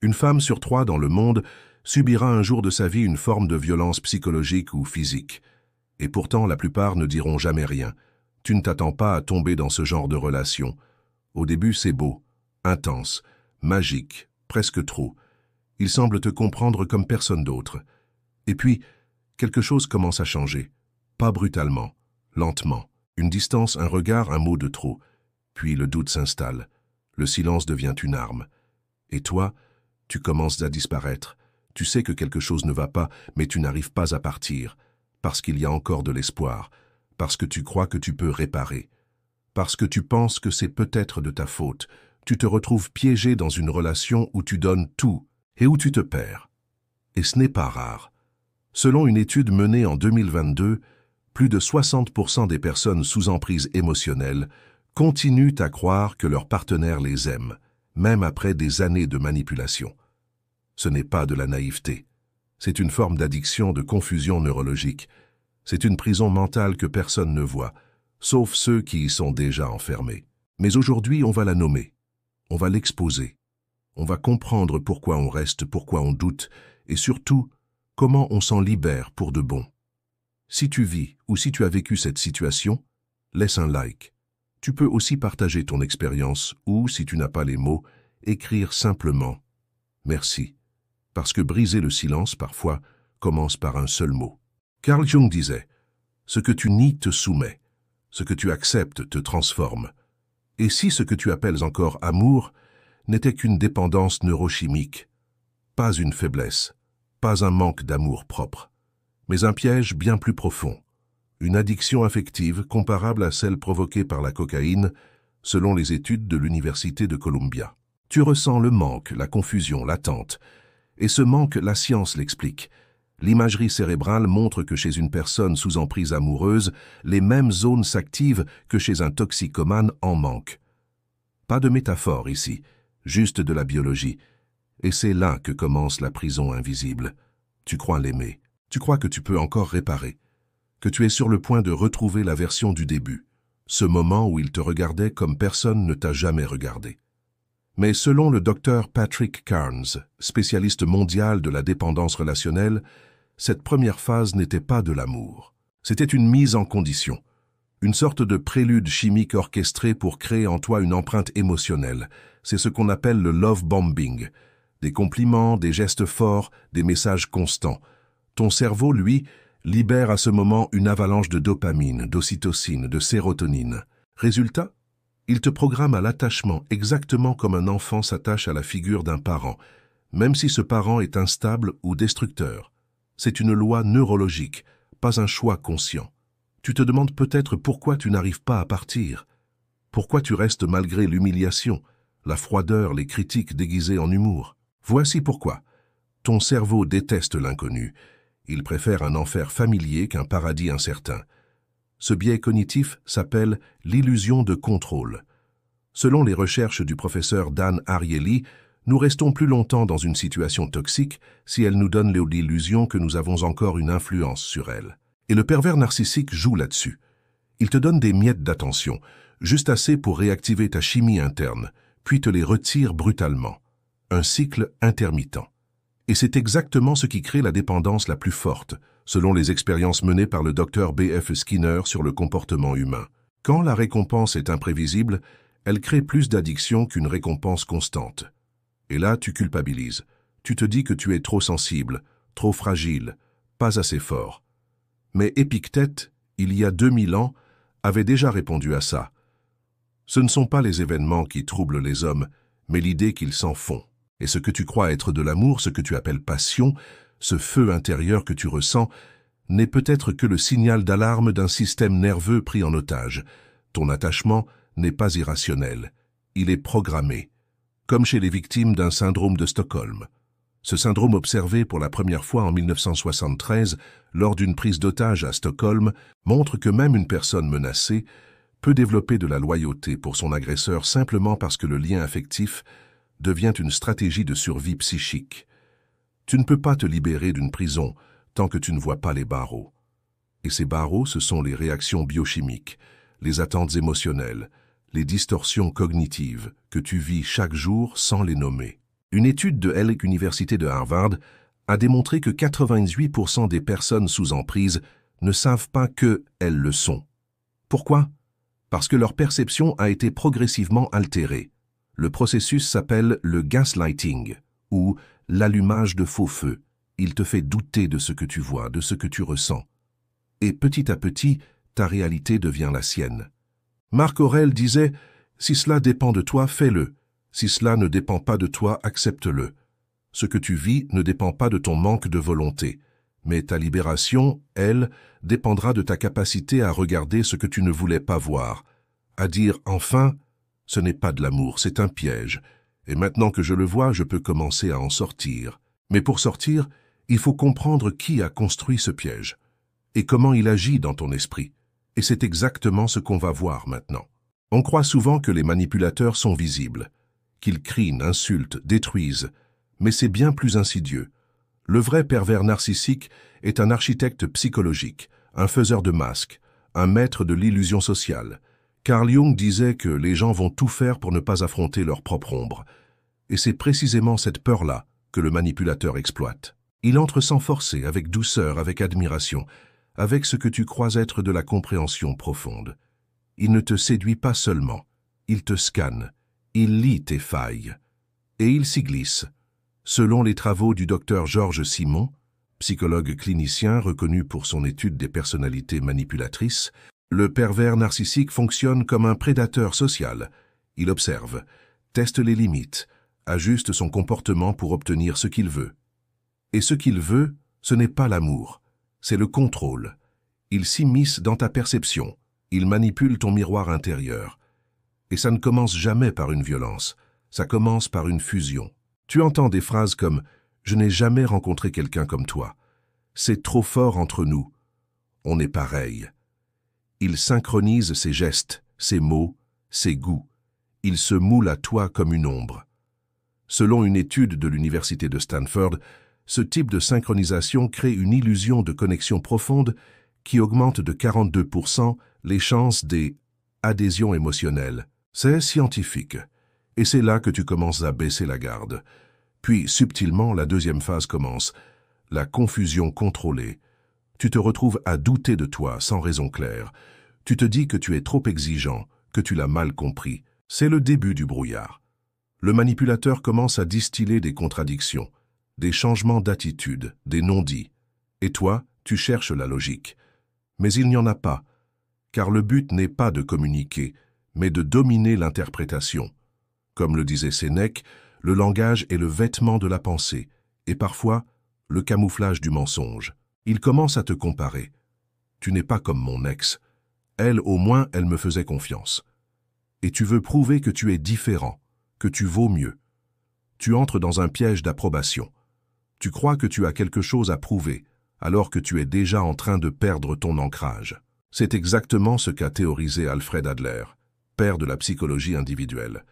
Une femme sur 3 dans le monde subira un jour de sa vie une forme de violence psychologique ou physique. Et pourtant, la plupart ne diront jamais rien. Tu ne t'attends pas à tomber dans ce genre de relation. Au début, c'est beau, intense, magique, presque trop. Il semble te comprendre comme personne d'autre. Et puis, quelque chose commence à changer. Pas brutalement, lentement. Une distance, un regard, un mot de trop. Puis le doute s'installe. Le silence devient une arme. Et toi, tu commences à disparaître. Tu sais que quelque chose ne va pas, mais tu n'arrives pas à partir. Parce qu'il y a encore de l'espoir. Parce que tu crois que tu peux réparer. Parce que tu penses que c'est peut-être de ta faute. Tu te retrouves piégé dans une relation où tu donnes tout et où tu te perds. Et ce n'est pas rare. Selon une étude menée en 2022, plus de 60% des personnes sous emprise émotionnelle continuent à croire que leur partenaire les aime, même après des années de manipulation. Ce n'est pas de la naïveté. C'est une forme d'addiction, de confusion neurologique. C'est une prison mentale que personne ne voit, sauf ceux qui y sont déjà enfermés. Mais aujourd'hui, on va la nommer. On va l'exposer. On va comprendre pourquoi on reste, pourquoi on doute, et surtout, comment on s'en libère pour de bon. Si tu vis ou si tu as vécu cette situation, laisse un like. Tu peux aussi partager ton expérience ou, si tu n'as pas les mots, écrire simplement « Merci ». Parce que briser le silence, parfois, commence par un seul mot. Carl Jung disait « Ce que tu nies te soumet, ce que tu acceptes te transforme. Et si ce que tu appelles encore amour n'était qu'une dépendance neurochimique, pas une faiblesse, pas un manque d'amour propre, mais un piège bien plus profond, une addiction affective comparable à celle provoquée par la cocaïne, selon les études de l'Université de Columbia. Tu ressens le manque, la confusion, l'attente. Et ce manque, la science l'explique. L'imagerie cérébrale montre que chez une personne sous emprise amoureuse, les mêmes zones s'activent que chez un toxicomane en manque. Pas de métaphore ici, juste de la biologie. Et c'est là que commence la prison invisible. Tu crois l'aimer. Tu crois que tu peux encore réparer. Que tu es sur le point de retrouver la version du début. Ce moment où il te regardait comme personne ne t'a jamais regardé. Mais selon le docteur Patrick Carnes, spécialiste mondial de la dépendance relationnelle, cette première phase n'était pas de l'amour. C'était une mise en condition. Une sorte de prélude chimique orchestré pour créer en toi une empreinte émotionnelle. C'est ce qu'on appelle le love bombing. Des compliments, des gestes forts, des messages constants. Ton cerveau, lui, libère à ce moment une avalanche de dopamine, d'ocytocine, de sérotonine. Résultat, il te programme à l'attachement exactement comme un enfant s'attache à la figure d'un parent, même si ce parent est instable ou destructeur. C'est une loi neurologique, pas un choix conscient. Tu te demandes peut-être pourquoi tu n'arrives pas à partir. Pourquoi tu restes malgré l'humiliation, la froideur, les critiques déguisées en humour. Voici pourquoi. Ton cerveau déteste l'inconnu. Il préfère un enfer familier qu'un paradis incertain. Ce biais cognitif s'appelle l'illusion de contrôle. Selon les recherches du professeur Dan Ariely, nous restons plus longtemps dans une situation toxique si elle nous donne l'illusion que nous avons encore une influence sur elle. Et le pervers narcissique joue là-dessus. Il te donne des miettes d'attention, juste assez pour réactiver ta chimie interne, puis te les retire brutalement. Un cycle intermittent. Et c'est exactement ce qui crée la dépendance la plus forte, selon les expériences menées par le docteur B.F. Skinner sur le comportement humain. Quand la récompense est imprévisible, elle crée plus d'addiction qu'une récompense constante. Et là, tu culpabilises. Tu te dis que tu es trop sensible, trop fragile, pas assez fort. Mais Épictète, il y a 2000 ans, avait déjà répondu à ça. Ce ne sont pas les événements qui troublent les hommes, mais l'idée qu'ils s'en font. Et ce que tu crois être de l'amour, ce que tu appelles passion, ce feu intérieur que tu ressens, n'est peut-être que le signal d'alarme d'un système nerveux pris en otage. Ton attachement n'est pas irrationnel. Il est programmé, comme chez les victimes d'un syndrome de Stockholm. Ce syndrome observé pour la première fois en 1973 lors d'une prise d'otage à Stockholm montre que même une personne menacée peut développer de la loyauté pour son agresseur simplement parce que le lien affectif devient une stratégie de survie psychique. Tu ne peux pas te libérer d'une prison tant que tu ne vois pas les barreaux. Et ces barreaux, ce sont les réactions biochimiques, les attentes émotionnelles, les distorsions cognitives que tu vis chaque jour sans les nommer. Une étude de l'Université de Harvard a démontré que 98% des personnes sous emprise ne savent pas qu'elles le sont. Pourquoi? Parce que leur perception a été progressivement altérée. Le processus s'appelle le gaslighting, ou l'allumage de faux feux. Il te fait douter de ce que tu vois, de ce que tu ressens. Et petit à petit, ta réalité devient la sienne. Marc Aurèle disait « Si cela dépend de toi, fais-le. Si cela ne dépend pas de toi, accepte-le. Ce que tu vis ne dépend pas de ton manque de volonté. Mais ta libération, elle, dépendra de ta capacité à regarder ce que tu ne voulais pas voir, à dire « Enfin, ce n'est pas de l'amour, c'est un piège. Et maintenant que je le vois, je peux commencer à en sortir. » Mais pour sortir, il faut comprendre qui a construit ce piège et comment il agit dans ton esprit. Et c'est exactement ce qu'on va voir maintenant. On croit souvent que les manipulateurs sont visibles, qu'ils crient, insultent, détruisent, mais c'est bien plus insidieux. Le vrai pervers narcissique est un architecte psychologique, un faiseur de masques, un maître de l'illusion sociale. Carl Jung disait que les gens vont tout faire pour ne pas affronter leur propre ombre. Et c'est précisément cette peur-là que le manipulateur exploite. Il entre sans forcer, avec douceur, avec admiration, avec ce que tu crois être de la compréhension profonde. Il ne te séduit pas seulement, il te scanne, il lit tes failles. Et il s'y glisse. Selon les travaux du docteur Georges Simon, psychologue clinicien reconnu pour son étude des personnalités manipulatrices, le pervers narcissique fonctionne comme un prédateur social. Il observe, teste les limites, ajuste son comportement pour obtenir ce qu'il veut. Et ce qu'il veut, ce n'est pas l'amour, c'est le contrôle. Il s'immisce dans ta perception, il manipule ton miroir intérieur. Et ça ne commence jamais par une violence, ça commence par une fusion. Tu entends des phrases comme « Je n'ai jamais rencontré quelqu'un comme toi »,« C'est trop fort entre nous »,« On est pareil ». Il synchronise ses gestes, ses mots, ses goûts. Il se moule à toi comme une ombre. Selon une étude de l'université de Stanford, ce type de synchronisation crée une illusion de connexion profonde qui augmente de 42% les chances des adhésions émotionnelles. C'est scientifique. Et c'est là que tu commences à baisser la garde. Puis, subtilement, la deuxième phase commence. La confusion contrôlée. Tu te retrouves à douter de toi sans raison claire. Tu te dis que tu es trop exigeant, que tu l'as mal compris. C'est le début du brouillard. Le manipulateur commence à distiller des contradictions, des changements d'attitude, des non-dits. Et toi, tu cherches la logique. Mais il n'y en a pas, car le but n'est pas de communiquer, mais de dominer l'interprétation. Comme le disait Sénèque, le langage est le vêtement de la pensée, et parfois, le camouflage du mensonge. Il commence à te comparer. Tu n'es pas comme mon ex. Elle, au moins, elle me faisait confiance. Et tu veux prouver que tu es différent, que tu vaux mieux. Tu entres dans un piège d'approbation. Tu crois que tu as quelque chose à prouver, alors que tu es déjà en train de perdre ton ancrage. C'est exactement ce qu'a théorisé Alfred Adler, père de la psychologie individuelle.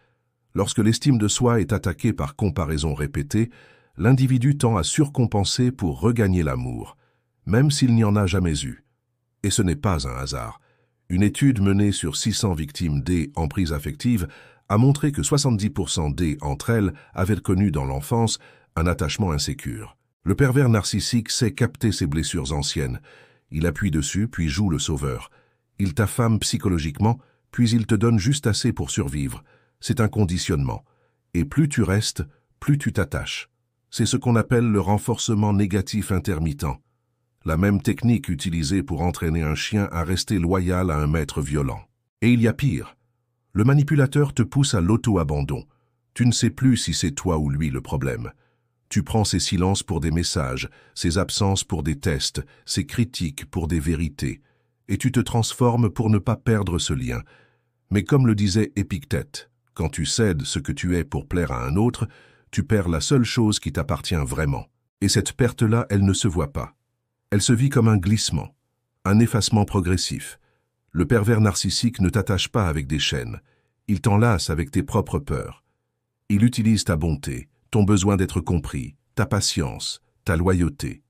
Lorsque l'estime de soi est attaquée par comparaison répétée, l'individu tend à surcompenser pour regagner l'amour, même s'il n'y en a jamais eu. Et ce n'est pas un hasard. Une étude menée sur 600 victimes d'emprise affective a montré que 70% d'entre elles avaient connu dans l'enfance un attachement insécure. Le pervers narcissique sait capter ses blessures anciennes. Il appuie dessus, puis joue le sauveur. Il t'affame psychologiquement, puis il te donne juste assez pour survivre. C'est un conditionnement. Et plus tu restes, plus tu t'attaches. C'est ce qu'on appelle le renforcement négatif intermittent. La même technique utilisée pour entraîner un chien à rester loyal à un maître violent. Et il y a pire. Le manipulateur te pousse à l'auto-abandon. Tu ne sais plus si c'est toi ou lui le problème. Tu prends ses silences pour des messages, ses absences pour des tests, ses critiques pour des vérités. Et tu te transformes pour ne pas perdre ce lien. Mais comme le disait Épictète, quand tu cèdes ce que tu es pour plaire à un autre, tu perds la seule chose qui t'appartient vraiment. Et cette perte-là, elle ne se voit pas. Elle se vit comme un glissement, un effacement progressif. Le pervers narcissique ne t'attache pas avec des chaînes. Il t'enlace avec tes propres peurs. Il utilise ta bonté, ton besoin d'être compris, ta patience, ta loyauté.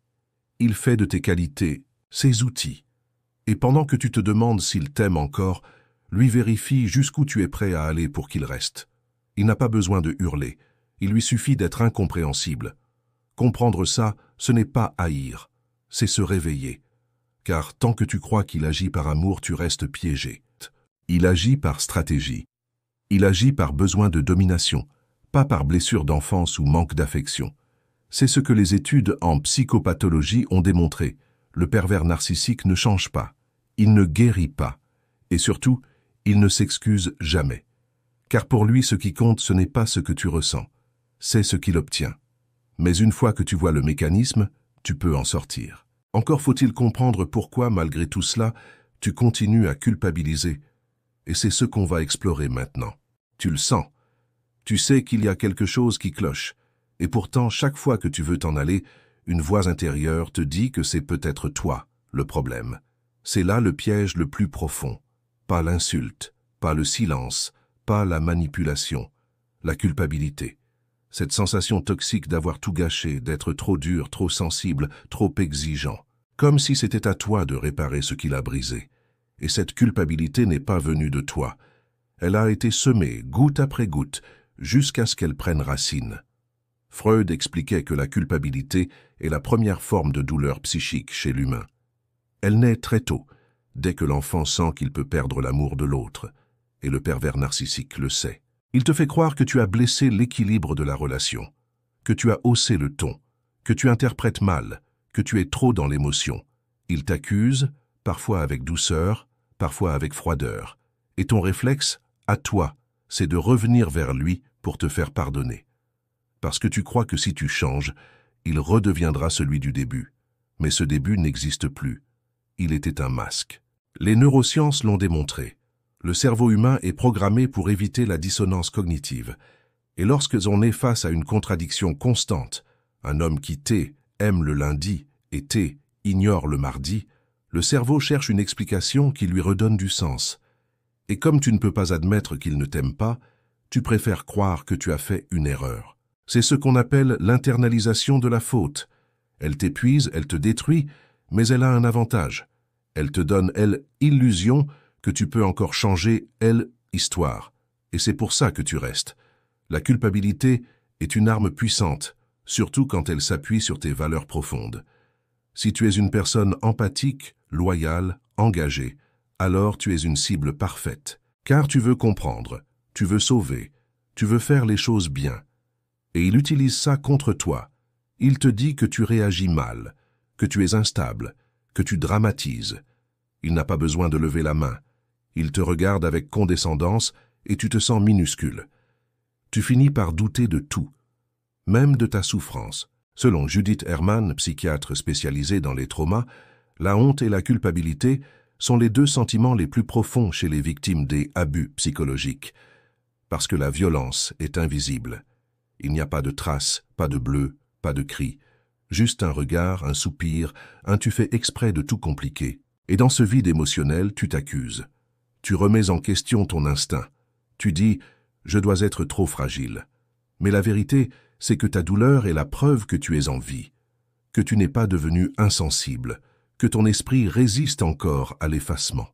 Il fait de tes qualités ses outils. Et pendant que tu te demandes s'il t'aime encore, lui vérifie jusqu'où tu es prêt à aller pour qu'il reste. Il n'a pas besoin de hurler. Il lui suffit d'être incompréhensible. Comprendre ça, ce n'est pas haïr, c'est se réveiller. Car tant que tu crois qu'il agit par amour, tu restes piégé. Il agit par stratégie. Il agit par besoin de domination, pas par blessure d'enfance ou manque d'affection. C'est ce que les études en psychopathologie ont démontré. Le pervers narcissique ne change pas, il ne guérit pas, et surtout, il ne s'excuse jamais. Car pour lui, ce qui compte, ce n'est pas ce que tu ressens, c'est ce qu'il obtient. Mais une fois que tu vois le mécanisme, tu peux en sortir. Encore faut-il comprendre pourquoi, malgré tout cela, tu continues à culpabiliser. Et c'est ce qu'on va explorer maintenant. Tu le sens. Tu sais qu'il y a quelque chose qui cloche. Et pourtant, chaque fois que tu veux t'en aller, une voix intérieure te dit que c'est peut-être toi, le problème. C'est là le piège le plus profond. Pas l'insulte, pas le silence, pas la manipulation, la culpabilité. Cette sensation toxique d'avoir tout gâché, d'être trop dur, trop sensible, trop exigeant. Comme si c'était à toi de réparer ce qu'il a brisé. Et cette culpabilité n'est pas venue de toi. Elle a été semée, goutte après goutte, jusqu'à ce qu'elle prenne racine. Freud expliquait que la culpabilité est la première forme de douleur psychique chez l'humain. Elle naît très tôt, dès que l'enfant sent qu'il peut perdre l'amour de l'autre, et le pervers narcissique le sait. Il te fait croire que tu as blessé l'équilibre de la relation, que tu as haussé le ton, que tu interprètes mal, que tu es trop dans l'émotion. Il t'accuse, parfois avec douceur, parfois avec froideur. Et ton réflexe, à toi, c'est de revenir vers lui pour te faire pardonner. Parce que tu crois que si tu changes, il redeviendra celui du début. Mais ce début n'existe plus. Il était un masque. Les neurosciences l'ont démontré. Le cerveau humain est programmé pour éviter la dissonance cognitive. Et lorsque l'on est face à une contradiction constante, un homme qui T aime le lundi et T ignore le mardi, le cerveau cherche une explication qui lui redonne du sens. Et comme tu ne peux pas admettre qu'il ne t'aime pas, tu préfères croire que tu as fait une erreur. C'est ce qu'on appelle l'internalisation de la faute. Elle t'épuise, elle te détruit, mais elle a un avantage. Elle te donne, elle, illusion que tu peux encore changer, elle, histoire. Et c'est pour ça que tu restes. La culpabilité est une arme puissante, surtout quand elle s'appuie sur tes valeurs profondes. Si tu es une personne empathique, loyale, engagée, alors tu es une cible parfaite. Car tu veux comprendre, tu veux sauver, tu veux faire les choses bien. Et il utilise ça contre toi. Il te dit que tu réagis mal, que tu es instable, que tu dramatises. Il n'a pas besoin de lever la main. Il te regarde avec condescendance et tu te sens minuscule. Tu finis par douter de tout, même de ta souffrance. Selon Judith Herman, psychiatre spécialisée dans les traumas, la honte et la culpabilité sont les deux sentiments les plus profonds chez les victimes des abus psychologiques. Parce que la violence est invisible. Il n'y a pas de traces, pas de bleu, pas de cri. Juste un regard, un soupir, un tu fais exprès de tout compliquer. Et dans ce vide émotionnel, tu t'accuses. Tu remets en question ton instinct. Tu dis « je dois être trop fragile ». Mais la vérité, c'est que ta douleur est la preuve que tu es en vie, que tu n'es pas devenu insensible, que ton esprit résiste encore à l'effacement.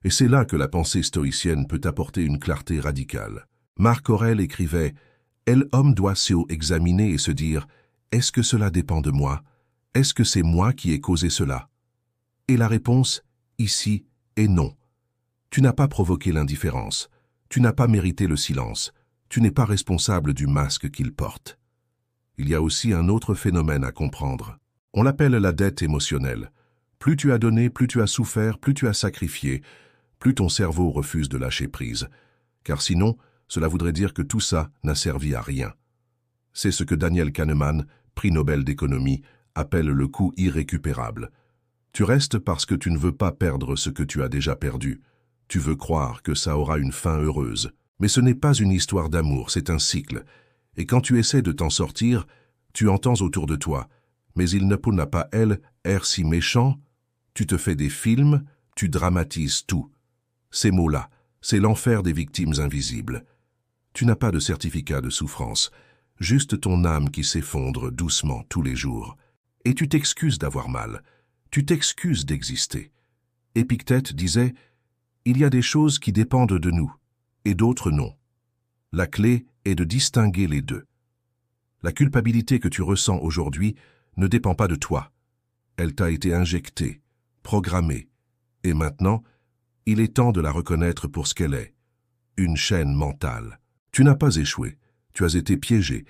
Et c'est là que la pensée stoïcienne peut apporter une clarté radicale. Marc Aurèle écrivait « L'homme doit s'examiner et se dire « Est-ce que cela dépend de moi? Est-ce que c'est moi qui ai causé cela ?» Et la réponse, ici, est non. Tu n'as pas provoqué l'indifférence, tu n'as pas mérité le silence, tu n'es pas responsable du masque qu'il porte. Il y a aussi un autre phénomène à comprendre. On l'appelle la dette émotionnelle. Plus tu as donné, plus tu as souffert, plus tu as sacrifié, plus ton cerveau refuse de lâcher prise. Car sinon, cela voudrait dire que tout ça n'a servi à rien. C'est ce que Daniel Kahneman, prix Nobel d'économie, appelle le coût irrécupérable. Tu restes parce que tu ne veux pas perdre ce que tu as déjà perdu. Tu veux croire que ça aura une fin heureuse. Mais ce n'est pas une histoire d'amour, c'est un cycle. Et quand tu essaies de t'en sortir, tu entends autour de toi « Mais il ne n'a pas elle, air si méchant ». Tu te fais des films, tu dramatises tout. Ces mots-là, c'est l'enfer des victimes invisibles. Tu n'as pas de certificat de souffrance, juste ton âme qui s'effondre doucement tous les jours. Et tu t'excuses d'avoir mal, tu t'excuses d'exister. Épictète disait « Il y a des choses qui dépendent de nous, et d'autres non. La clé est de distinguer les deux. La culpabilité que tu ressens aujourd'hui ne dépend pas de toi. Elle t'a été injectée, programmée, et maintenant, il est temps de la reconnaître pour ce qu'elle est, une chaîne mentale. Tu n'as pas échoué, tu as été piégé,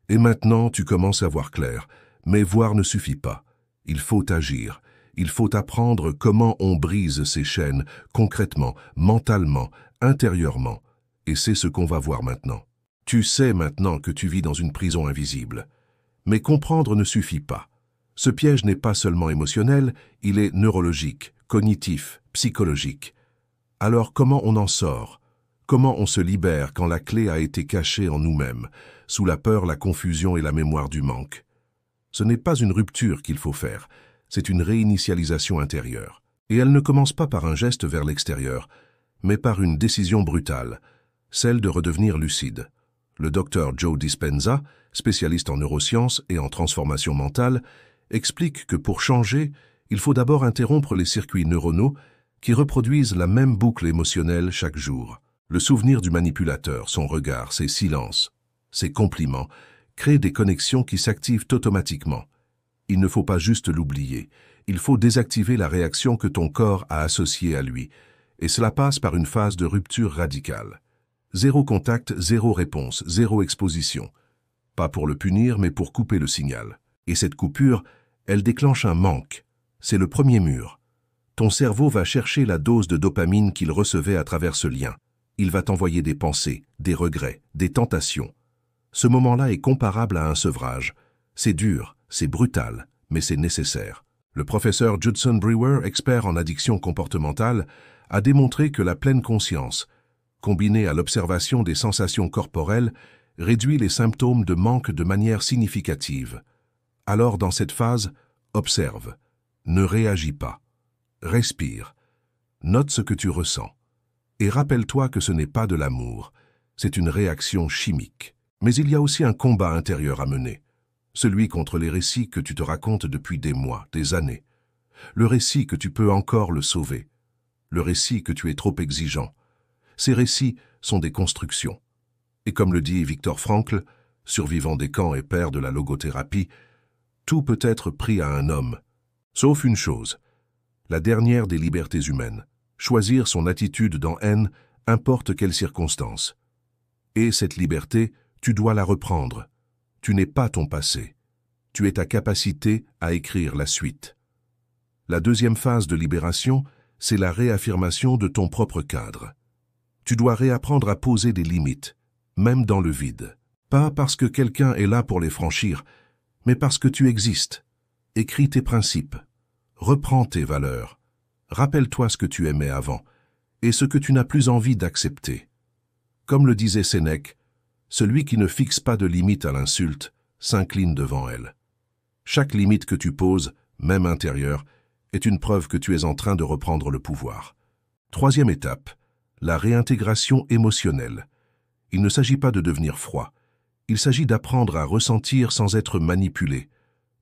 et maintenant tu commences à voir clair, mais voir ne suffit pas. Il faut agir, il faut apprendre comment on brise ces chaînes, concrètement, mentalement, intérieurement, et c'est ce qu'on va voir maintenant. Tu sais maintenant que tu vis dans une prison invisible, mais comprendre ne suffit pas. Ce piège n'est pas seulement émotionnel, il est neurologique, cognitif, psychologique. Alors comment on en sort? Comment on se libère quand la clé a été cachée en nous-mêmes, sous la peur, la confusion et la mémoire du manque? Ce n'est pas une rupture qu'il faut faire, c'est une réinitialisation intérieure. Et elle ne commence pas par un geste vers l'extérieur, mais par une décision brutale, celle de redevenir lucide. Le docteur Joe Dispenza, spécialiste en neurosciences et en transformation mentale, explique que pour changer, il faut d'abord interrompre les circuits neuronaux qui reproduisent la même boucle émotionnelle chaque jour. Le souvenir du manipulateur, son regard, ses silences, ses compliments, créent des connexions qui s'activent automatiquement. Il ne faut pas juste l'oublier, il faut désactiver la réaction que ton corps a associée à lui, et cela passe par une phase de rupture radicale. Zéro contact, zéro réponse, zéro exposition. Pas pour le punir, mais pour couper le signal. Et cette coupure, elle déclenche un manque. C'est le premier mur. Ton cerveau va chercher la dose de dopamine qu'il recevait à travers ce lien. Il va t'envoyer des pensées, des regrets, des tentations. Ce moment-là est comparable à un sevrage. C'est dur, c'est brutal, mais c'est nécessaire. Le professeur Judson Brewer, expert en addiction comportementale, a démontré que la pleine conscience, combinée à l'observation des sensations corporelles, réduit les symptômes de manque de manière significative. Alors, dans cette phase, observe, ne réagis pas, respire, note ce que tu ressens, et rappelle-toi que ce n'est pas de l'amour, c'est une réaction chimique. Mais il y a aussi un combat intérieur à mener, celui contre les récits que tu te racontes depuis des mois, des années, le récit que tu peux encore le sauver, le récit que tu es trop exigeant. Ces récits sont des constructions. Et comme le dit Viktor Frankl, survivant des camps et père de la logothérapie, tout peut être pris à un homme, sauf une chose, la dernière des libertés humaines, choisir son attitude dans N, importe quelle circonstance. Et cette liberté, tu dois la reprendre. Tu n'es pas ton passé. Tu es ta capacité à écrire la suite. La deuxième phase de libération, c'est la réaffirmation de ton propre cadre. Tu dois réapprendre à poser des limites, même dans le vide. Pas parce que quelqu'un est là pour les franchir, mais parce que tu existes. Écris tes principes. Reprends tes valeurs. Rappelle-toi ce que tu aimais avant et ce que tu n'as plus envie d'accepter. Comme le disait Sénèque, celui qui ne fixe pas de limite à l'insulte s'incline devant elle. Chaque limite que tu poses, même intérieure, est une preuve que tu es en train de reprendre le pouvoir. Troisième étape, la réintégration émotionnelle. Il ne s'agit pas de devenir froid. Il s'agit d'apprendre à ressentir sans être manipulé.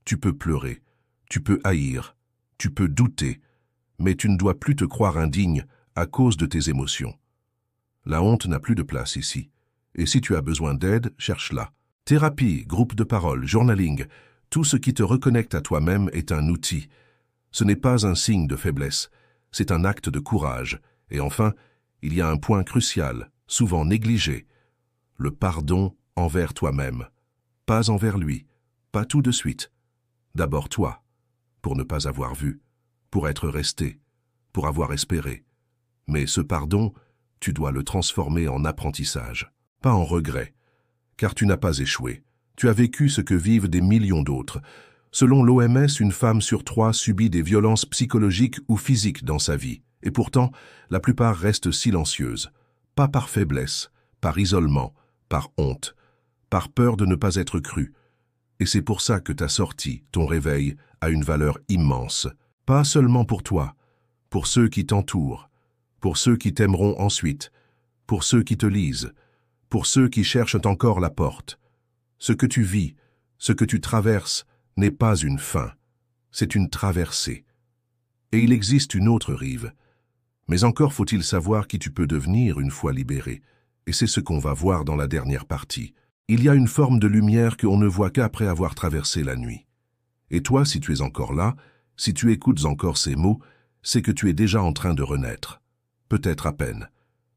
Tu peux pleurer, tu peux haïr, tu peux douter, mais tu ne dois plus te croire indigne à cause de tes émotions. La honte n'a plus de place ici. Et si tu as besoin d'aide, cherche-la. Thérapie, groupe de parole, journaling, tout ce qui te reconnecte à toi-même est un outil. Ce n'est pas un signe de faiblesse, c'est un acte de courage. Et enfin, il y a un point crucial, souvent négligé, le pardon envers toi-même. Pas envers lui, pas tout de suite. D'abord toi, pour ne pas avoir vu, pour être resté, pour avoir espéré. Mais ce pardon, tu dois le transformer en apprentissage, pas en regret, car tu n'as pas échoué. Tu as vécu ce que vivent des millions d'autres. Selon l'OMS, une femme sur 3 subit des violences psychologiques ou physiques dans sa vie. Et pourtant, la plupart restent silencieuses. Pas par faiblesse, par isolement, par honte, par peur de ne pas être cru. Et c'est pour ça que ta sortie, ton réveil, a une valeur immense. Pas seulement pour toi, pour ceux qui t'entourent, pour ceux qui t'aimeront ensuite, pour ceux qui te lisent, pour ceux qui cherchent encore la porte. Ce que tu vis, ce que tu traverses, n'est pas une fin, c'est une traversée. Et il existe une autre rive. Mais encore faut-il savoir qui tu peux devenir une fois libéré, et c'est ce qu'on va voir dans la dernière partie. Il y a une forme de lumière qu'on ne voit qu'après avoir traversé la nuit. Et toi, si tu es encore là, si tu écoutes encore ces mots, c'est que tu es déjà en train de renaître. Peut-être à peine,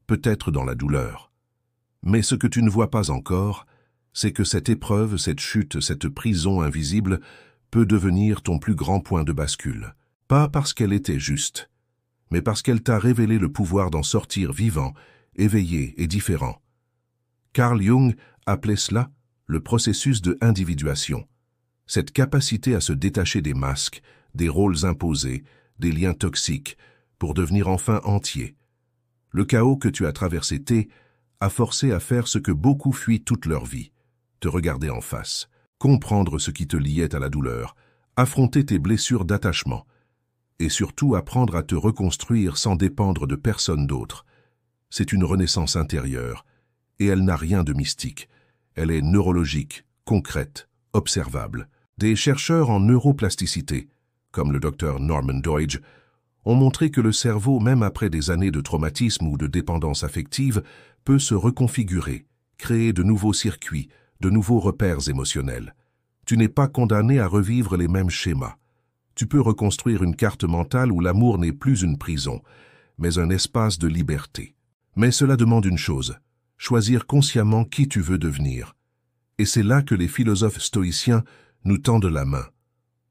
peut-être dans la douleur. Mais ce que tu ne vois pas encore, c'est que cette épreuve, cette chute, cette prison invisible peut devenir ton plus grand point de bascule. Pas parce qu'elle était juste, mais parce qu'elle t'a révélé le pouvoir d'en sortir vivant, éveillé et différent. Carl Jung appelait cela le processus de individuation, cette capacité à se détacher des masques, des rôles imposés, des liens toxiques, pour devenir enfin entier. Le chaos que tu as traversé a forcé à faire ce que beaucoup fuient toute leur vie, te regarder en face, comprendre ce qui te liait à la douleur, affronter tes blessures d'attachement, et surtout apprendre à te reconstruire sans dépendre de personne d'autre. C'est une renaissance intérieure, et elle n'a rien de mystique. Elle est neurologique, concrète, observable. Des chercheurs en neuroplasticité, comme le docteur Norman Doidge, ont montré que le cerveau, même après des années de traumatisme ou de dépendance affective, peut se reconfigurer, créer de nouveaux circuits, de nouveaux repères émotionnels. Tu n'es pas condamné à revivre les mêmes schémas. Tu peux reconstruire une carte mentale où l'amour n'est plus une prison, mais un espace de liberté. Mais cela demande une chose, choisir consciemment qui tu veux devenir. Et c'est là que les philosophes stoïciens nous tendent la main.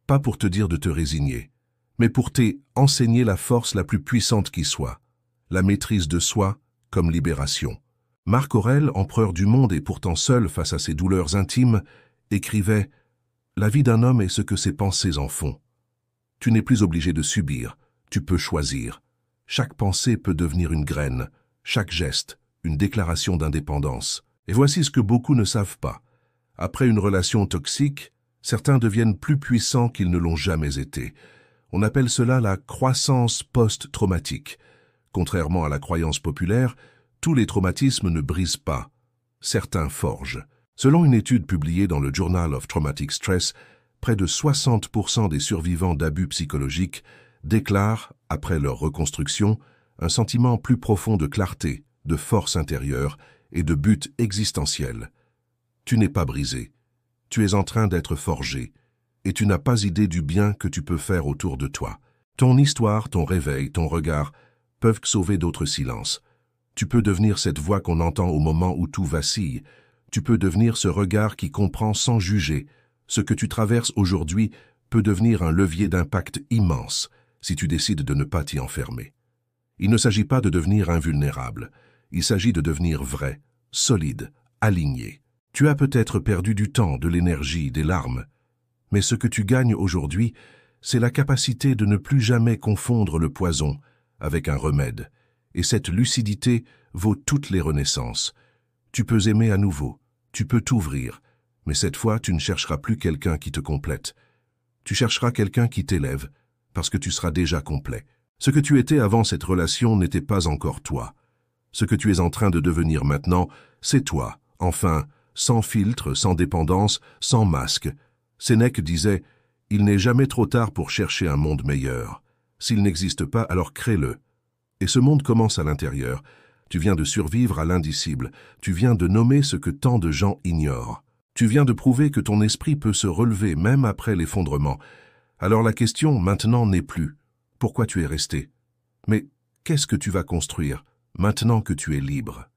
Pas pour te dire de te résigner, mais pour t'enseigner la force la plus puissante qui soit, la maîtrise de soi comme libération. Marc Aurèle, empereur du monde et pourtant seul face à ses douleurs intimes, écrivait « La vie d'un homme est ce que ses pensées en font. Tu n'es plus obligé de subir, tu peux choisir. Chaque pensée peut devenir une graine, chaque geste, une déclaration d'indépendance. Et voici ce que beaucoup ne savent pas. Après une relation toxique, certains deviennent plus puissants qu'ils ne l'ont jamais été. On appelle cela la croissance post-traumatique. Contrairement à la croyance populaire, tous les traumatismes ne brisent pas. Certains forgent. Selon une étude publiée dans le Journal of Traumatic Stress, près de 60% des survivants d'abus psychologiques déclarent, après leur reconstruction, un sentiment plus profond de clarté, de force intérieure et de but existentiel. Tu n'es pas brisé. Tu es en train d'être forgé, et tu n'as pas idée du bien que tu peux faire autour de toi. Ton histoire, ton réveil, ton regard peuvent sauver d'autres silences. Tu peux devenir cette voix qu'on entend au moment où tout vacille. Tu peux devenir ce regard qui comprend sans juger. Ce que tu traverses aujourd'hui peut devenir un levier d'impact immense si tu décides de ne pas t'y enfermer. Il ne s'agit pas de devenir invulnérable. Il s'agit de devenir vrai, solide, aligné. Tu as peut-être perdu du temps, de l'énergie, des larmes. Mais ce que tu gagnes aujourd'hui, c'est la capacité de ne plus jamais confondre le poison avec un remède. Et cette lucidité vaut toutes les renaissances. Tu peux aimer à nouveau, tu peux t'ouvrir, mais cette fois tu ne chercheras plus quelqu'un qui te complète. Tu chercheras quelqu'un qui t'élève, parce que tu seras déjà complet. Ce que tu étais avant cette relation n'était pas encore toi. Ce que tu es en train de devenir maintenant, c'est toi, enfin, sans filtre, sans dépendance, sans masque. Sénèque disait « Il n'est jamais trop tard pour chercher un monde meilleur. S'il n'existe pas, alors crée-le. » Et ce monde commence à l'intérieur. Tu viens de survivre à l'indicible. Tu viens de nommer ce que tant de gens ignorent. Tu viens de prouver que ton esprit peut se relever même après l'effondrement. Alors la question maintenant n'est plus « Pourquoi tu es resté ?» mais « Qu'est-ce que tu vas construire maintenant que tu es libre ?»